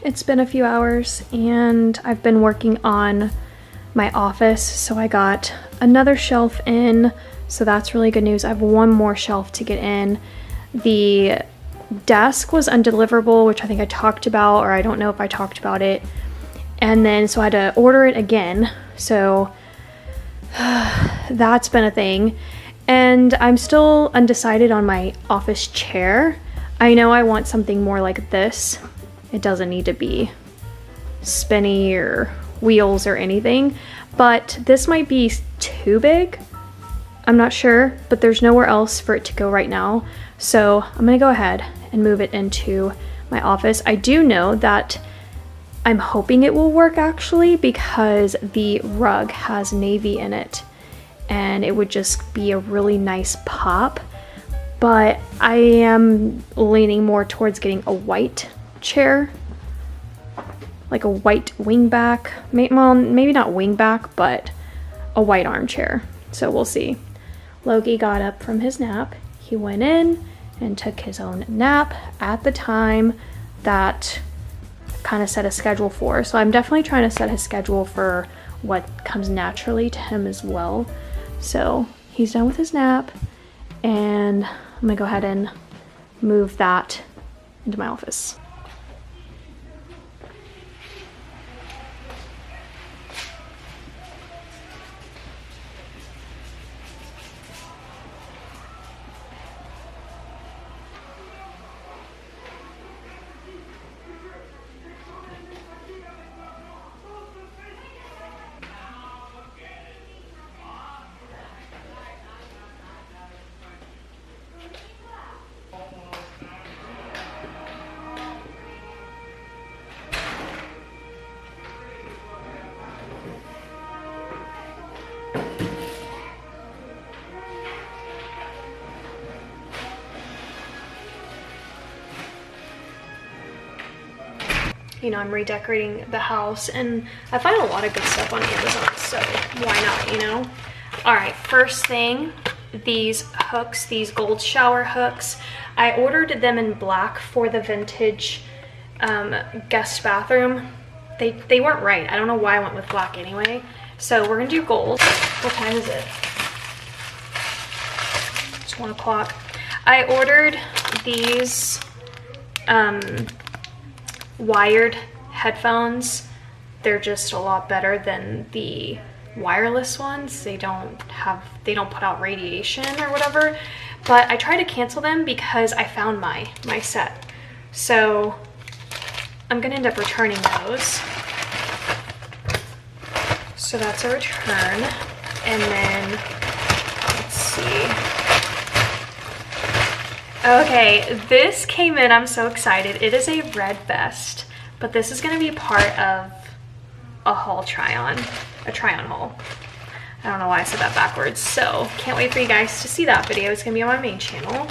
it's been a few hours and I've been working on my office. So I got another shelf in, so that's really good news. I have one more shelf to get in. The desk was undeliverable, which I think I talked about, or I don't know if I talked about it. And then so I had to order it again. So that's been a thing. And I'm still undecided on my office chair. I know I want something more like this. It doesn't need to be spinny or wheels or anything, but this might be too big. I'm not sure, but there's nowhere else for it to go right now. So I'm gonna go ahead and move it into my office. I do know that I'm hoping it will work actually, because the rug has navy in it and it would just be a really nice pop. But I am leaning more towards getting a white chair, like a white wingback. Well, maybe not wingback, but a white armchair. So we'll see. Loki got up from his nap. He went in and took his own nap at the time that I kind of set a schedule for. So I'm definitely trying to set his schedule for what comes naturally to him as well. So he's done with his nap, and I'm gonna go ahead and move that into my office. You know, I'm redecorating the house and I find a lot of good stuff on Amazon, so why not, you know? All right, first thing, these hooks, these gold shower hooks. I ordered them in black for the vintage guest bathroom. They weren't right. I don't know why I went with black anyway. So we're gonna do gold. What time is it? It's 1 o'clock. I ordered these wired headphones. They're just a lot better than the wireless ones. They don't put out radiation or whatever. But I tried to cancel them because I found my set. So I'm gonna end up returning those. So that's a return. And then let's see. Okay, this came in, I'm so excited. It is a red vest, but this is gonna be part of a haul try-on, a try-on haul. I don't know why I said that backwards, so can't wait for you guys to see that video. It's gonna be on my main channel.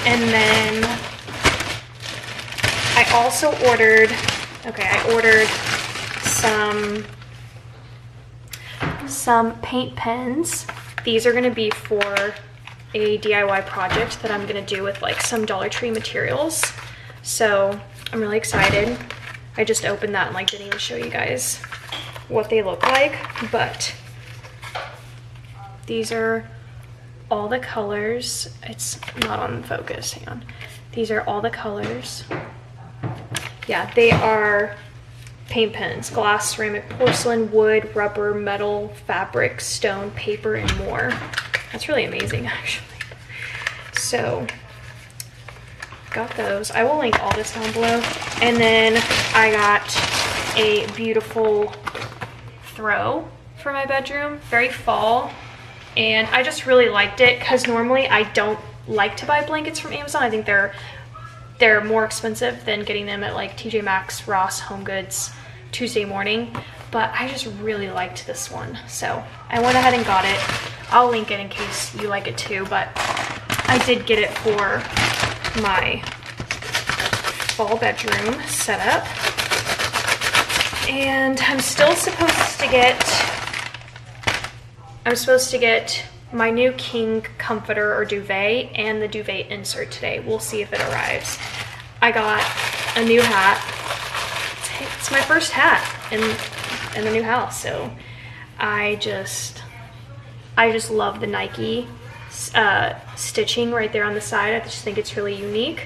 And then I also ordered, I ordered some paint pens. These are gonna be for a DIY project that I'm gonna do with like some Dollar Tree materials. So I'm really excited. I just opened that and like didn't even show you guys what they look like, but these are all the colors. It's not on focus, hang on. These are all the colors. Yeah, they are paint pens: glass, ceramic, porcelain, wood, rubber, metal, fabric, stone, paper, and more. That's really amazing, actually. So, got those. I will link all this down below. And then I got a beautiful throw for my bedroom, very fall. And I just really liked it because normally I don't like to buy blankets from Amazon. I think they're more expensive than getting them at like TJ Maxx, Ross, Home Goods, Tuesday morning. But I just really liked this one. So I went ahead and got it. I'll link it in case you like it too, but I did get it for my fall bedroom setup. And I'm still supposed to get my new king comforter or duvet and the duvet insert today. We'll see if it arrives. I got a new hat. it's my first hat in the new house, so I just love the Nike stitching right there on the side. I just think it's really unique,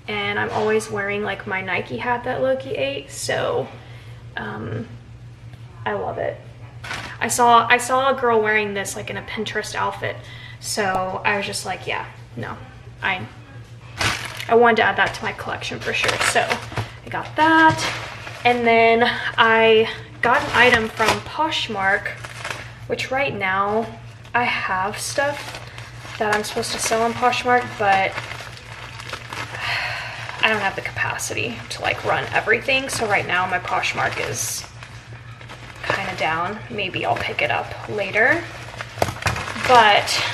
and I'm always wearing like my Nike hat that Loki ate, so I love it. I saw a girl wearing this like in a Pinterest outfit, so I was just like, yeah, no, I wanted to add that to my collection for sure. So I got that, and then I got an item from Poshmark, which right now I have stuff that I'm supposed to sell on Poshmark, but I don't have the capacity to like run everything. So right now my Poshmark is kind of down. Maybe I'll pick it up later. But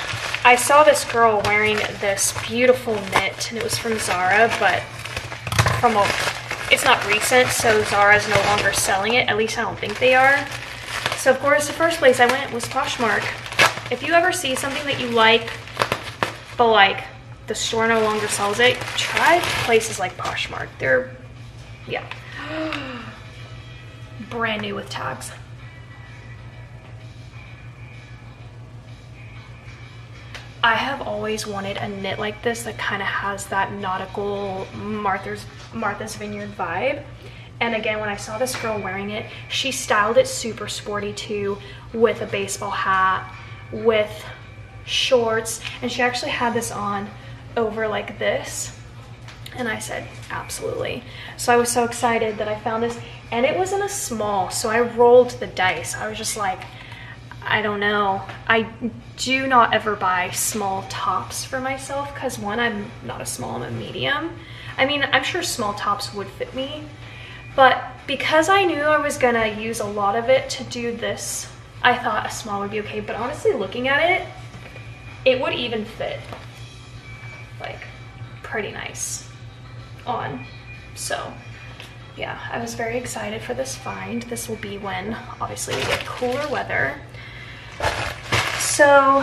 I saw this girl wearing this beautiful knit, and it was from Zara, but it's not recent, so Zara is no longer selling it. At least I don't think they are. So of course the first place I went was Poshmark. If you ever see something that you like, but like the store no longer sells it, try places like Poshmark. They're, yeah, brand new with tags. I have always wanted a knit like this that kind of has that nautical Martha's Vineyard vibe. And again, when I saw this girl wearing it, she styled it super sporty too, with a baseball hat, with shorts, and she actually had this on over like this, and I said absolutely. So I was so excited that I found this, and it was in a small, so I rolled the dice. I was just like, I don't know. I do not ever buy small tops for myself because one, I'm not a small, I'm a medium. I mean, I'm sure small tops would fit me, but because I knew I was gonna use a lot of it to do this, I thought a small would be okay. But honestly, looking at it, it would even fit like pretty nice on. So yeah, I was very excited for this find. This will be when obviously we get cooler weather. So,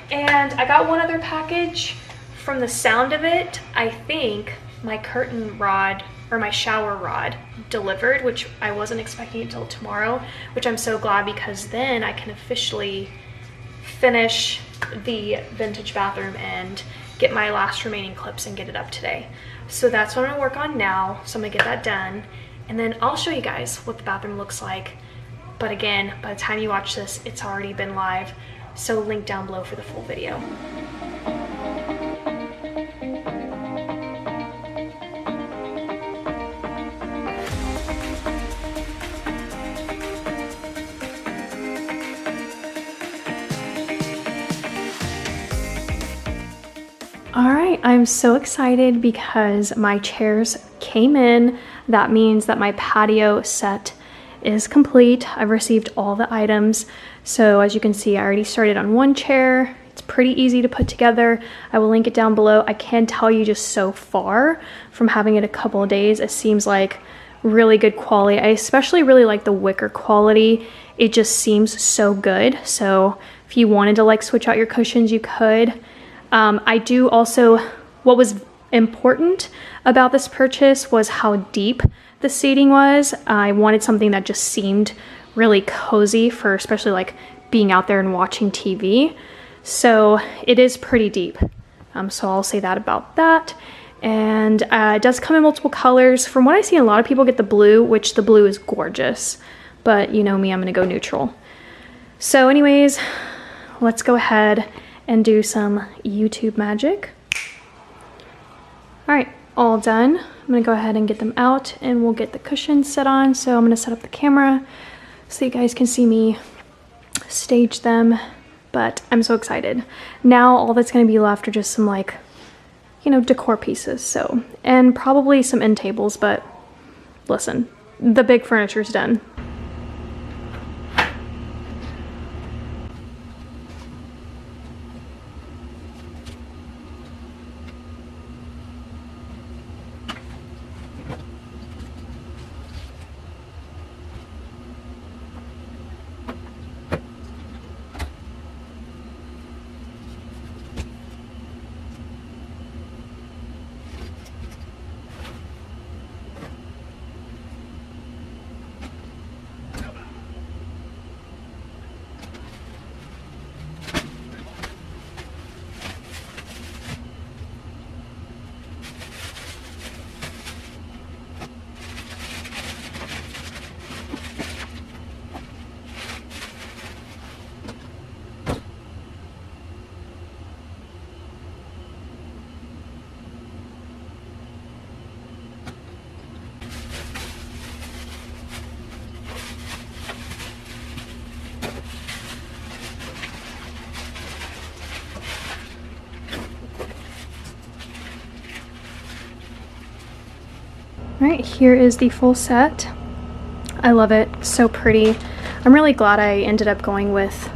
and I got one other package. From the sound of it, I think my curtain rod or my shower rod delivered, which I wasn't expecting until tomorrow, which I'm so glad, because then I can officially finish the vintage bathroom and get my last remaining clips and get it up today. So that's what I'm gonna work on now. So I'm gonna get that done, and then I'll show you guys what the bathroom looks like. But again, by the time you watch this, it's already been live. So link down below for the full video. All right, I'm so excited because my chairs came in. That means that my patio set is complete. I've received all the items. So as you can see, I already started on one chair. It's pretty easy to put together. I will link it down below. I can tell you just so far from having it a couple of days, it seems like really good quality. I especially really like the wicker quality. It just seems so good. So if you wanted to like switch out your cushions, you could. I do also, what was important about this purchase was how deep the seating was. I wanted something that just seemed really cozy for especially like being out there and watching TV. So it is pretty deep. So I'll say that about that. And it does come in multiple colors. From what I see, a lot of people get the blue, which the blue is gorgeous, but you know me, I'm gonna go neutral. So anyways, let's go ahead and do some YouTube magic. All right, all done. I'm gonna go ahead and get them out, and we'll get the cushions set on. So I'm gonna set up the camera so you guys can see me stage them, but I'm so excited. Now all that's gonna be left are just some like, you know, decor pieces. So, and probably some end tables, but listen, the big furniture's done. Right, here is the full set. I love it, so pretty. I'm really glad I ended up going with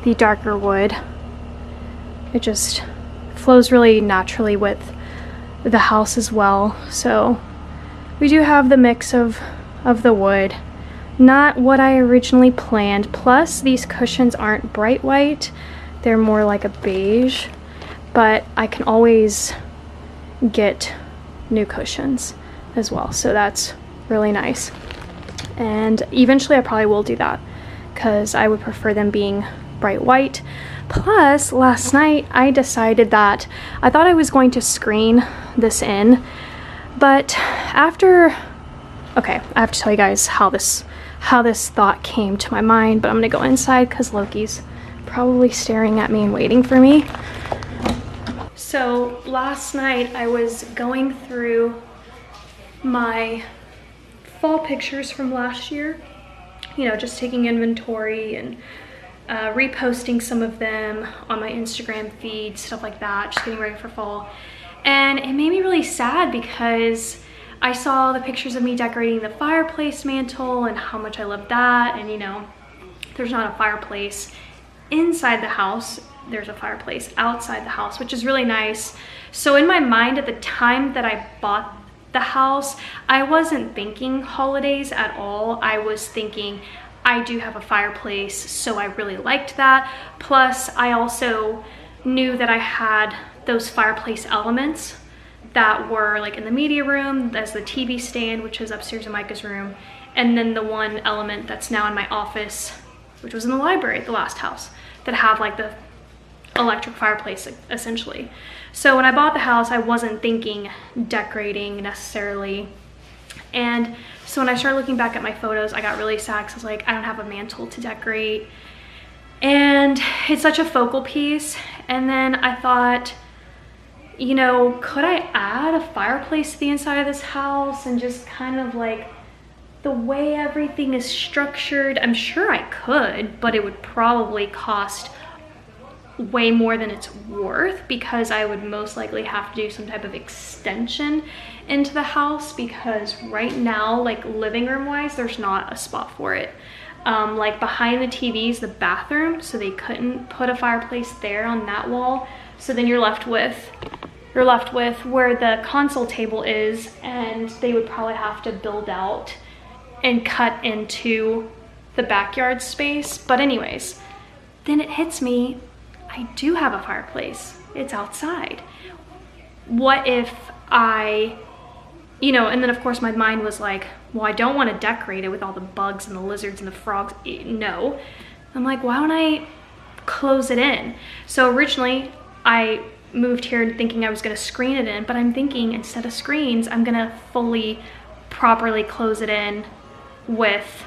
the darker wood. It just flows really naturally with the house as well. So we do have the mix of the wood. Not what I originally planned. Plus, these cushions aren't bright white. They're more like a beige, but I can always get new cushions as well. So that's really nice. And eventually I probably will do that because I would prefer them being bright white. Plus, last night I decided that I thought I was going to screen this in, but after, okay, I have to tell you guys how this thought came to my mind, but I'm gonna go inside because Loki's probably staring at me and waiting for me. So last night I was going through my fall pictures from last year, you know, just taking inventory and reposting some of them on my Instagram feed, stuff like that, just getting ready for fall. And it made me really sad because I saw the pictures of me decorating the fireplace mantle and how much I love that. And you know, there's not a fireplace inside the house, there's a fireplace outside the house, which is really nice. So in my mind at the time that I bought the house, I wasn't thinking holidays at all. I was thinking I do have a fireplace, so I really liked that. Plus, I also knew that I had those fireplace elements that were like in the media room, as the TV stand, which is upstairs in Micah's room, and then the one element that's now in my office, which was in the library at the last house, that have like the electric fireplace essentially. So when I bought the house, I wasn't thinking decorating necessarily. And so when I started looking back at my photos, I got really sad because I was like, I don't have a mantle to decorate. And it's such a focal piece. And then I thought, you know, could I add a fireplace to the inside of this house and just kind of like the way everything is structured? I'm sure I could, but it would probably cost way more than it's worth because I would most likely have to do some type of extension into the house because right now, like living room wise, there's not a spot for it. Like behind the TV is the bathroom, so they couldn't put a fireplace there on that wall. So then you're left with where the console table is, and they would probably have to build out and cut into the backyard space. But anyways, then it hits me, I do have a fireplace. It's outside. What if I, you know, and then of course my mind was like, well, I don't want to decorate it with all the bugs and the lizards and the frogs. No. I'm like, why don't I close it in? So originally I moved here thinking I was going to screen it in, but I'm thinking instead of screens, I'm going to fully, properly close it in with,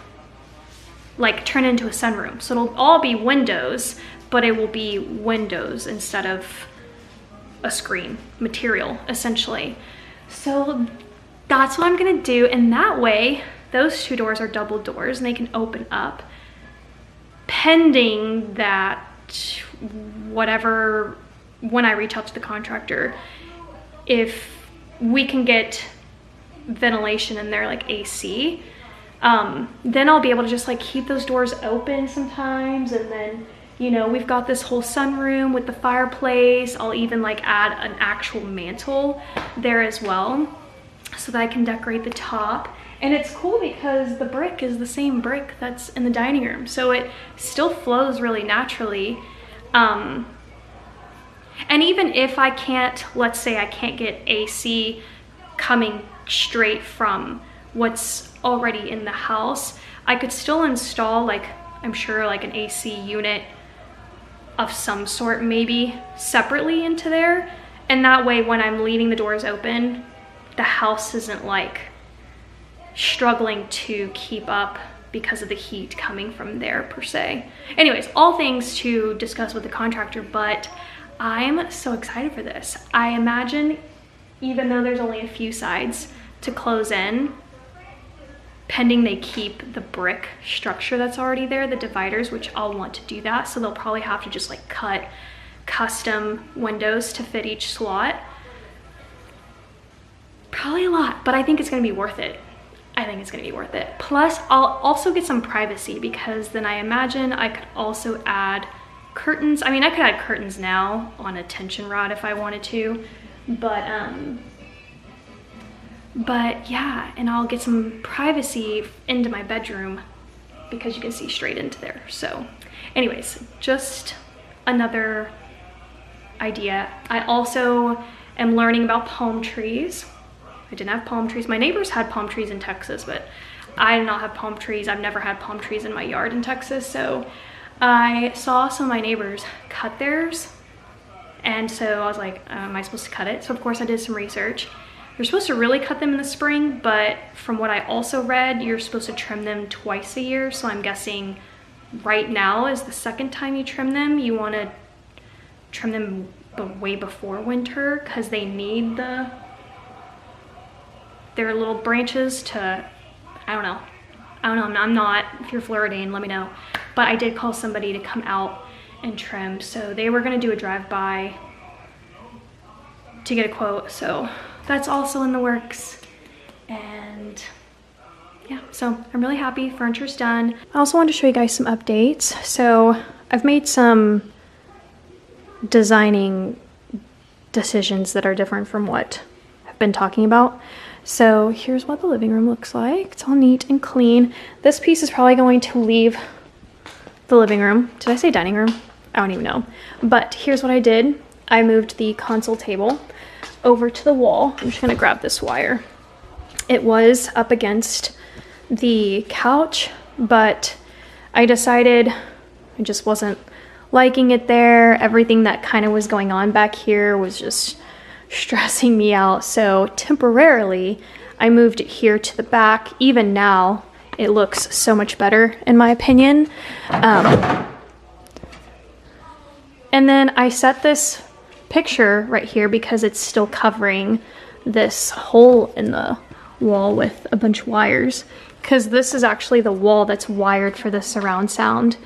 like, turn it into a sunroom. So it'll all be windows, but it will be windows instead of a screen material, essentially. So that's what I'm gonna do, and that way, those two doors are double doors and they can open up, pending that whatever, when I reach out to the contractor, if we can get ventilation in there, like AC, then I'll be able to just like keep those doors open sometimes, and then, you know, we've got this whole sunroom with the fireplace. I'll even like add an actual mantle there as well so that I can decorate the top. And it's cool because the brick is the same brick that's in the dining room, so it still flows really naturally. And even if I can't, let's say I can't get AC coming straight from what's already in the house, I could still install, like, I'm sure like an AC unit of some sort, maybe separately into there. And that way, when I'm leaving the doors open, the house isn't like struggling to keep up because of the heat coming from there per se. Anyways, all things to discuss with the contractor, but I'm so excited for this. I imagine, even though there's only a few sides to close in, pending they keep the brick structure that's already there, the dividers, which I'll want to do that. So they'll probably have to just like cut custom windows to fit each slot. probably a lot, but I think it's gonna be worth it. I think it's gonna be worth it. Plus, I'll also get some privacy because then I imagine I could also add curtains. I mean, I could add curtains now on a tension rod if I wanted to, but yeah, and I'll get some privacy into my bedroom because you can see straight into there. So anyways, just another idea. I also am learning about palm trees. I didn't have palm trees. My neighbors had palm trees in Texas, but I did not have palm trees. I've never had palm trees in my yard in Texas. So I saw some of my neighbors cut theirs. And so I was like, am I supposed to cut it? So of course I did some research. You're supposed to really cut them in the spring, but from what I also read, you're supposed to trim them twice a year. So I'm guessing right now is the second time you trim them. You want to trim them way before winter because they need their little branches to, I don't know, I'm not, if you're Floridian, let me know. But I did call somebody to come out and trim. So they were gonna do a drive-by to get a quote. So that's also in the works. And yeah, so I'm really happy, furniture's done. I also wanted to show you guys some updates. So I've made some designing decisions that are different from what I've been talking about. So here's what the living room looks like. It's all neat and clean. This piece is probably going to leave the living room. Did I say dining room? I don't even know. But here's what I did. I moved the console table over to the wall. I'm just gonna grab this wire. It was up against the couch, but I decided I just wasn't liking it there. Everything that kind of was going on back here was just stressing me out. So temporarily I moved it here to the back. Even now it looks so much better in my opinion. And then I set this picture right here because it's still covering this hole in the wall with a bunch of wires, because this is actually the wall that's wired for the surround sound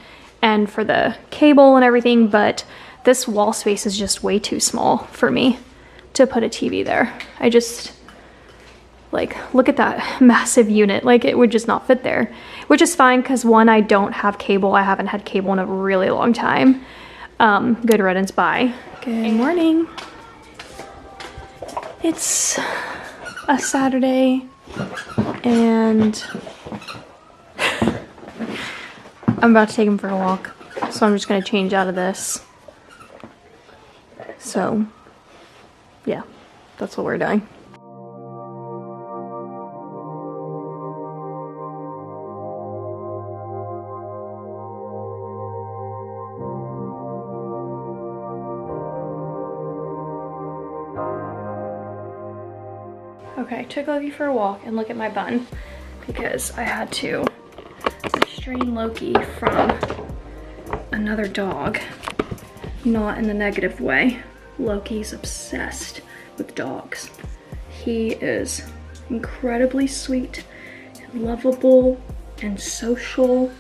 and for the cable and everything, but this wall space is just way too small for me to put a TV there. I just, like, look at that massive unit. Like, it would just not fit there, which is fine because one, I don't have cable. I haven't had cable in a really long time. Good riddance, bye. Good morning. It's a Saturday and I'm about to take him for a walk. So I'm just gonna change out of this. So yeah, that's what we're doing. Okay, I took Loki for a walk and look at my bun because I had to restrain Loki from another dog. Not in the negative way. Loki's obsessed with dogs. He is incredibly sweet and lovable and social.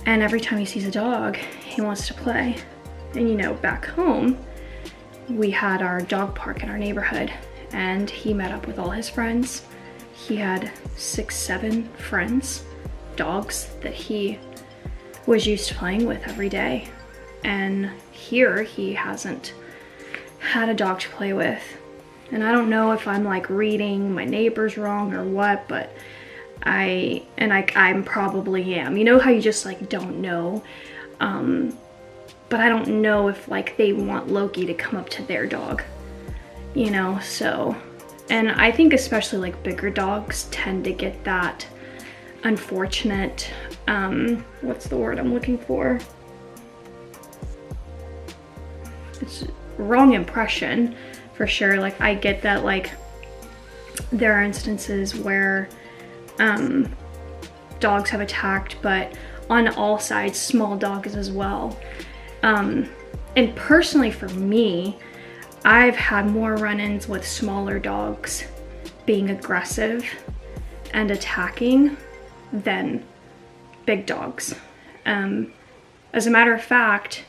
And every time he sees a dog, he wants to play. And you know, back home, we had our dog park in our neighborhood and he met up with all his friends. He had 6, 7 friends, dogs that he was used to playing with every day. And here he hasn't had a dog to play with. And I don't know if I'm like reading my neighbors wrong or what, but I'm probably am. You know how you just like don't know? But I don't know if like they want Loki to come up to their dog, you know, so. And I think especially like bigger dogs tend to get that unfortunate, what's the word I'm looking for? It's wrong impression for sure. Like I get that like there are instances where dogs have attacked, but on all sides, small dogs as well. And personally for me, I've had more run-ins with smaller dogs being aggressive and attacking than big dogs. As a matter of fact,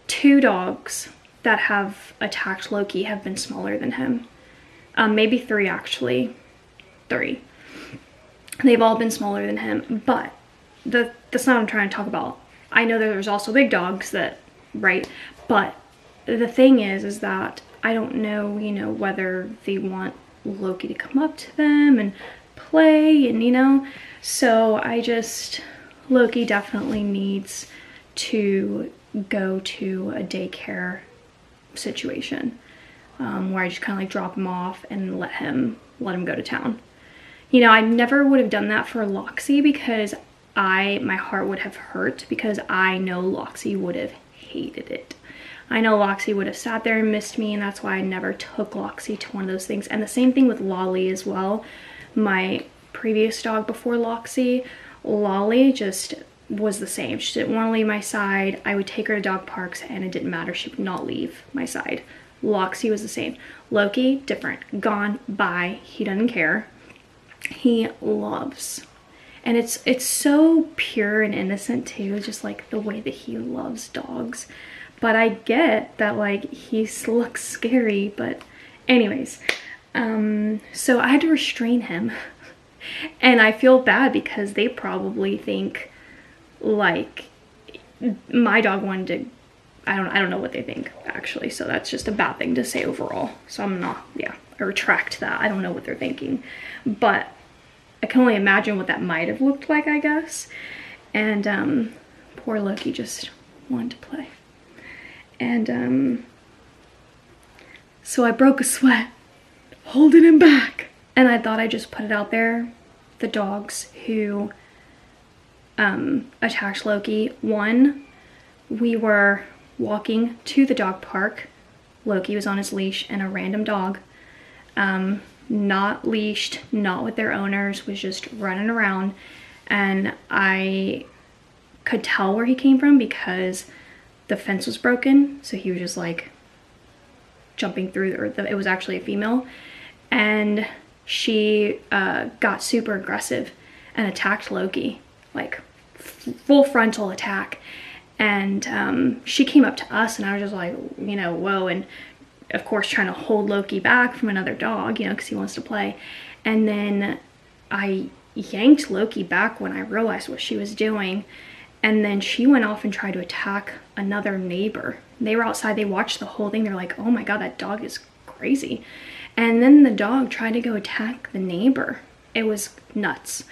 2 dogs that have attacked Loki have been smaller than him. Maybe 3 actually. 3. They've all been smaller than him, but that's not what I'm trying to talk about. I know that there's also big dogs that, right? But the thing is that I don't know, you know, whether they want Loki to come up to them and play and, you know, so Loki definitely needs to go to a daycare situation where I just kind of like drop him off and let him go to town. You know, I never would have done that for Loxy because my heart would have hurt because I know Loxy would have hated it. I know Loxy would have sat there and missed me, and that's why I never took Loxy to one of those things. And the same thing with Lolly as well. My previous dog before Loxy, Lolly just was the same. She didn't want to leave my side. I would take her to dog parks and it didn't matter. She would not leave my side. Loxy was the same. Loki, different. Gone, bye. He doesn't care. He loves. And it's so pure and innocent too, just like the way that he loves dogs. But I get that like he looks scary, but anyways. So I had to restrain him. And I feel bad because they probably think like my dog wanted to, I don't know what they think actually, so that's just a bad thing to say overall. So I retract that. I don't know what they're thinking, but I can only imagine what that might have looked like, I guess. And poor Loki just wanted to play. And so I broke a sweat holding him back, and I thought I'd just put it out there. The dogs who attacked Loki. One, we were walking to the dog park. Loki was on his leash and a random dog, not leashed, not with their owners, was just running around, and I could tell where he came from because the fence was broken, so he was just like jumping through, it was actually a female, and she got super aggressive and attacked Loki, like full frontal attack. And she came up to us, and I was just like, you know, whoa. And of course trying to hold Loki back from another dog, you know, because he wants to play. And then I yanked Loki back when I realized what she was doing. And then she went off and tried to attack another neighbor. They were outside, they watched the whole thing. They're like, oh my God, that dog is crazy. And then the dog tried to go attack the neighbor. It was nuts.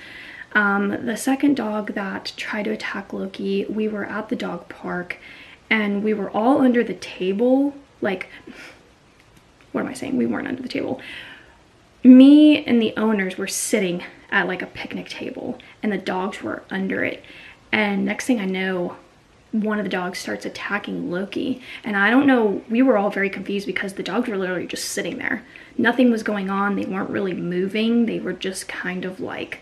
The second dog that tried to attack Loki, we were at the dog park and we were all under the table. Like, what am I saying? We weren't under the table. Me and the owners were sitting at like a picnic table and the dogs were under it. And next thing I know, one of the dogs starts attacking Loki. And I don't know, we were all very confused because the dogs were literally just sitting there. Nothing was going on. They weren't really moving. They were just kind of like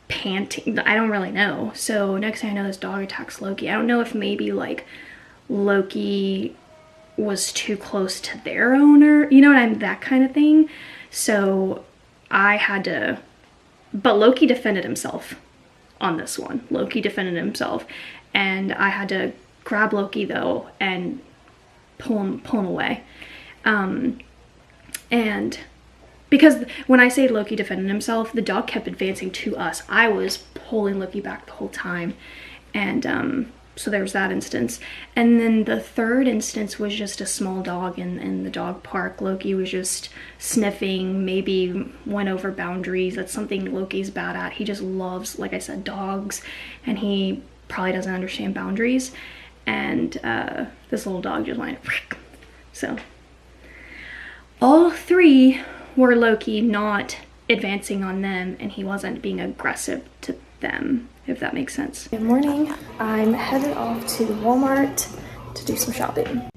panting. I don't really know. So next thing I know, this dog attacks Loki. I don't know if maybe like Loki was too close to their owner, you know what I mean? That kind of thing. So I had to, but Loki defended himself on this one. Loki defended himself. And I had to grab Loki though and pull him away. And because when I say Loki defended himself, the dog kept advancing to us. I was pulling Loki back the whole time. And so there was that instance. And then the third instance was just a small dog in the dog park. Loki was just sniffing, maybe went over boundaries. That's something Loki's bad at. He just loves, like I said, dogs, and he probably doesn't understand boundaries. And this little dog just went, so all 3 were Loki not advancing on them, and he wasn't being aggressive to them, if that makes sense. Good morning. I'm headed off to Walmart to do some shopping.